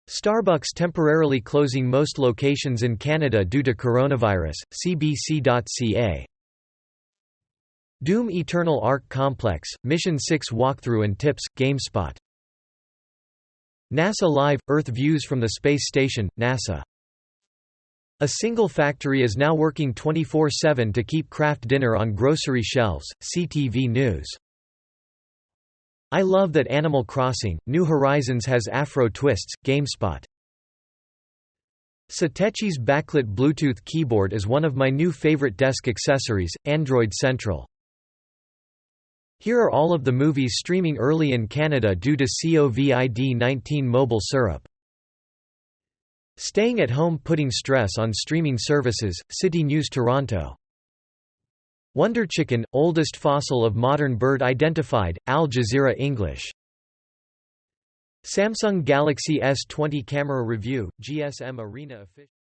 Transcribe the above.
Starbucks temporarily closing most locations in Canada due to coronavirus, CBC.ca. Doom Eternal Arc Complex, Mission 6 walkthrough and tips, GameSpot. NASA Live – Earth views from the space station, NASA. A single factory is now working 24/7 to keep Kraft Dinner on grocery shelves, CTV News. I love that Animal Crossing, New Horizons has Afro twists, GameSpot. Satechi's backlit Bluetooth keyboard is one of my new favorite desk accessories, Android Central. Here are all of the movies streaming early in Canada due to COVID-19 mobile syrup. Staying at home putting stress on streaming services, City News Toronto. Wonder Chicken, oldest fossil of modern bird identified, Al Jazeera English. Samsung Galaxy S20 camera review, GSM Arena official.